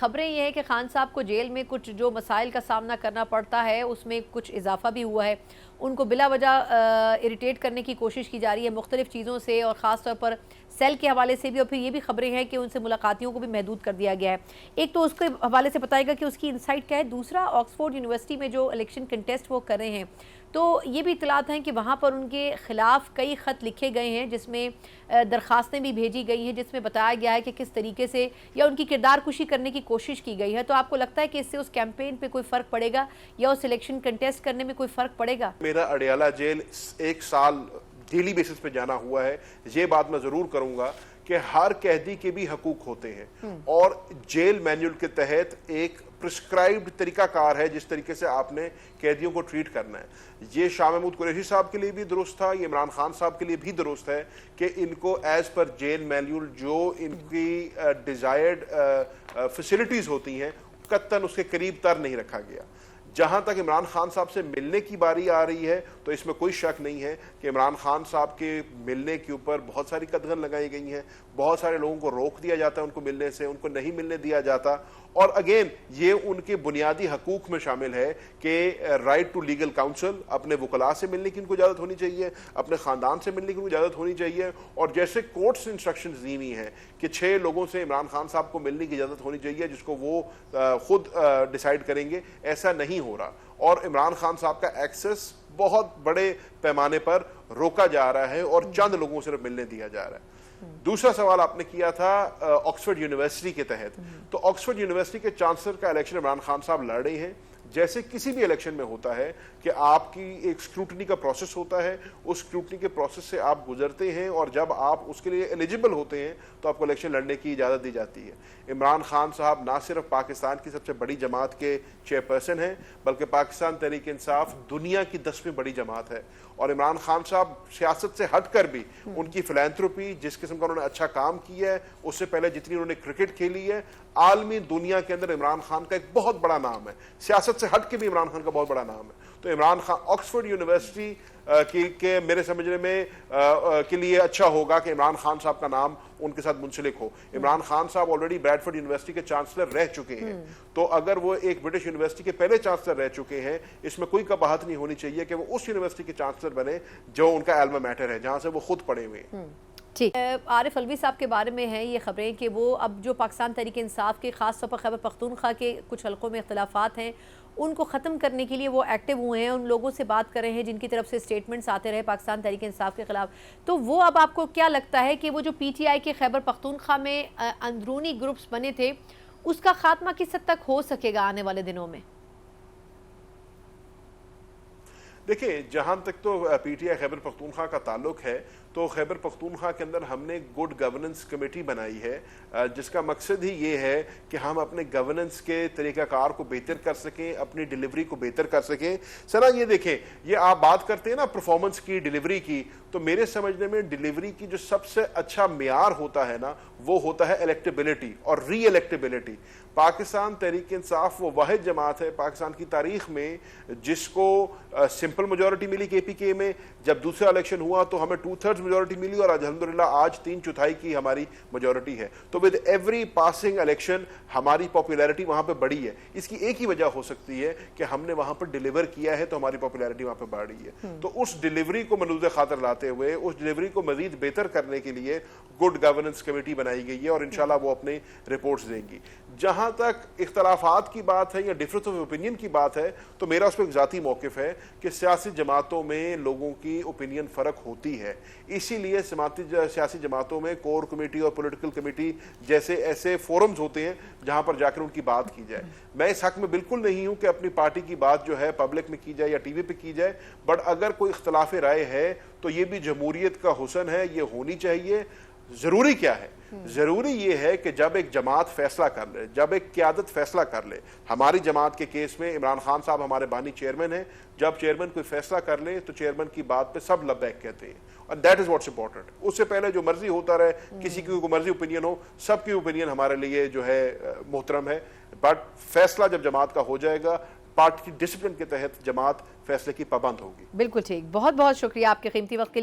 खबरें ये हैं कि खान साहब को जेल में कुछ जो मसाइल का सामना करना पड़ता है उसमें कुछ इजाफा भी हुआ है। उनको बिला वजह इरिटेट करने की कोशिश की जा रही है मुख्तलिफ़ चीज़ों से, और ख़ास तौर पर सेल के हवाले से भी। और फिर ये भी खबरें हैं कि उनसे मुलाकातियों को भी महदूद कर दिया गया है। एक तो उसके हवाले से बताएगा कि उसकी इंसाइट क्या है। दूसरा, ऑक्सफोर्ड यूनिवर्सिटी में जो इलेक्शन कंटेस्ट वो कर रहे हैं, तो ये भी इतलात हैं कि वहाँ पर उनके ख़िलाफ़ कई ख़त लिखे गए हैं, जिसमें दरख्वास्तें भी भेजी गई हैं, जिसमें बताया गया है कि किस तरीके से या उनकी किरदार कुशी करने की कोशिश की गई है। तो आपको लगता है कि इससे उस कैंपेन पे कोई फ़र्क पड़ेगा या उस इलेक्शन कंटेस्ट करने में कोई फ़र्क पड़ेगा? मेरा अडयाला जेल 1 साल डेली बेसिस पे जाना हुआ है। ये बात मैं ज़रूर करूँगा कि हर कैदी के भी हकूक होते हैं और जेल मैनुअल के तहत एक प्रिस्क्राइब्ड तरीकाकार है जिस तरीके से आपने कैदियों को ट्रीट करना है। ये शाह महमूद कुरैशी साहब के लिए भी दुरुस्त था, ये इमरान खान साहब के लिए भी दुरुस्त है कि इनको एज पर जेल मैनुअल जो इनकी डिज़ायर्ड फैसिलिटीज़ होती हैं कत्तन उसके करीब तर नहीं रखा गया। जहां तक इमरान खान साहब से मिलने की बारी आ रही है तो इसमें कोई शक नहीं है कि इमरान खान साहब के मिलने के ऊपर बहुत सारी कदगन लगाई गई हैं, बहुत सारे लोगों को रोक दिया जाता है उनको मिलने से, उनको नहीं मिलने दिया जाता। और अगेन ये उनके बुनियादी हकूक में शामिल है कि राइट टू लीगल काउंसिल, अपने वकला से मिलने की उनको इजाज़त होनी चाहिए, अपने ख़ानदान से मिलने की उनको इजाज़त होनी चाहिए। और जैसे कोर्ट्स इंस्ट्रक्शंस दी हुई हैं कि 6 लोगों से इमरान खान साहब को मिलने की इजाज़त होनी चाहिए जिसको वो खुद डिसाइड करेंगे, ऐसा नहीं हो रहा। और इमरान खान साहब का एक्सेस बहुत बड़े पैमाने पर रोका जा रहा है और चंद लोगों से मिलने दिया जा रहा है। दूसरा सवाल आपने किया था ऑक्सफोर्ड यूनिवर्सिटी के तहत, तो ऑक्सफोर्ड यूनिवर्सिटी के चांसलर का इलेक्शन इमरान खान साहब लड़ रहे हैं। जैसे किसी भी इलेक्शन में होता है कि आपकी एक स्क्रूटनी का प्रोसेस होता है, उस स्क्रूटनी के प्रोसेस से आप गुजरते हैं और जब आप उसके लिए एलिजिबल होते हैं तो आपको इलेक्शन लड़ने की इजाज़त दी जाती है। इमरान खान साहब ना सिर्फ पाकिस्तान की सबसे बड़ी जमात के चेयरपर्सन हैं बल्कि पाकिस्तान तहरीक इंसाफ दुनिया की 10वीं बड़ी जमात है। और इमरान खान साहब सियासत से हट कर भी उनकी फिलैंथ्रोपी, जिस किस्म का उन्होंने अच्छा काम किया है, उससे पहले जितनी उन्होंने क्रिकेट खेली है, आलमी दुनिया के अंदर इमरान खान का एक बहुत बड़ा नाम है। सियासत से हट के भी इमरान खान का बहुत बड़ा नाम है। तो इमरान खान ऑक्सफोर्ड यूनिवर्सिटी के मेरे समझने में के लिए अच्छा होगा कि इमरान खान साहब का नाम उनके साथ मुंसलिक हो। इमरान खान साहब ऑलरेडी ब्रैडफोर्ड यूनिवर्सिटी के चांसलर रह चुके हैं, तो अगर वो एक ब्रिटिश यूनिवर्सिटी के पहले चांसलर रह चुके हैं, इसमें कोई कबाहत नहीं होनी चाहिए कि वो उस यूनिवर्सिटी के चांसलर बने जो उनका एल्मा मैटर है, जहां से वो खुद पढ़े हुए हैं। ठीक। आरिफ अलवी साहब के बारे में है ये खबरें कि वो अब जो पाकिस्तान तहरीक इंसाफ के ख़ास तौर पर खैबर पख्तूनख्वा के कुछ हलकों में इख्तलाफात हैं उनको ख़त्म करने के लिए वो एक्टिव हुए हैं, उन लोगों से बात कर रहे हैं जिनकी तरफ से स्टेटमेंट्स आते रहे पाकिस्तान तहरीक इंसाफ के ख़िलाफ़। तो वो अब आपको क्या लगता है कि वो जो PTI के खैबर पख्तूनख्वा में अंदरूनी ग्रुप्स बने थे उसका खात्मा किस हद तक हो सकेगा आने वाले दिनों में? देखिए, जहां तक तो PTI खैबर पख्तूनख्वा का ताल्लुक है तो खैबर पख्तूनख्वा के अंदर हमने गुड गवर्नेंस कमेटी बनाई है जिसका मकसद ही ये है कि हम अपने गवर्नेंस के तरीक़ाकार को बेहतर कर सकें, अपनी डिलीवरी को बेहतर कर सकें। सना ये देखें, ये आप बात करते हैं ना परफॉर्मेंस की, डिलीवरी की, तो मेरे समझने में डिलीवरी की जो सबसे अच्छा मेयार होता है ना वो होता है इलेक्टेबिलिटी और री इलेक्टेबिलिटी। पाकिस्तान तहरीक इंसाफ वो वाहिद जमात है पाकिस्तान की तारीख में जिसको सिंपल मेजॉरिटी मिली KPK में। जब दूसरा इलेक्शन हुआ तो हमें 2/3 मेजॉरिटी मिली और अल्हम्दुलिल्लाह आज 3/4 की हमारी मेजॉरिटी है। तो विद एवरी पासिंग इलेक्शन हमारी पॉपुलैरिटी वहां पे बढ़ी है। इसकी एक ही वजह हो सकती है कि हमने वहां पर डिलीवर किया है तो हमारी पॉपुलैरिटी वहां पर बढ़ रही है। तो उस डिलीवरी को मलूज़ खातर लाते हुए उस डिलीवरी को मजीद बेहतर करने के लिए गुड गवर्नेंस कमेटी बनाई गई है और इंशाल्लाह वो अपने रिपोर्ट्स देंगी। जहां तक इख्तलाफात की बात है या डिफरेंस ऑफ ओपिनियन की बात है तो मेरा उस पर एक ज़ाती मौक़िफ़ है कि सियासी जमातों में लोगों की ओपिनियन फ़र्क होती है, इसीलिए सियासी जमातों में कोर कमेटी और पॉलिटिकल कमेटी जैसे ऐसे फोरम्स होते हैं जहां पर जाकर उनकी बात की जाए। मैं इस हक में बिल्कुल नहीं हूं कि अपनी पार्टी की बात जो है पब्लिक में की जाए या TV पे की जाए, बट अगर कोई इख्तलाफ राय है तो ये भी जमहूरियत का हुस्न है, ये होनी चाहिए। जरूरी क्या है? जरूरी ये है कि जब एक जमात फैसला कर ले, जब एक क़यादत फैसला कर ले, हमारी जमात के केस में इमरान खान साहब हमारे बानी चेयरमैन हैं, जब चेयरमैन कोई फैसला कर ले तो चेयरमैन की बात पे सब लब्बैक कहते हैं और दैट इज व्हाट्स इंपॉर्टेंट। उससे पहले जो मर्जी होता रहे, किसी की कोई मर्जी ओपिनियन हो, सबकी ओपिनियन हमारे लिए जो है मोहतरम है, बट फैसला जब जमात का हो जाएगा पार्टी की डिसिप्लिन के तहत जमात फैसले की पाबंद होगी। बिल्कुल ठीक। बहुत बहुत शुक्रिया आपके कीमती वक्त के लिए।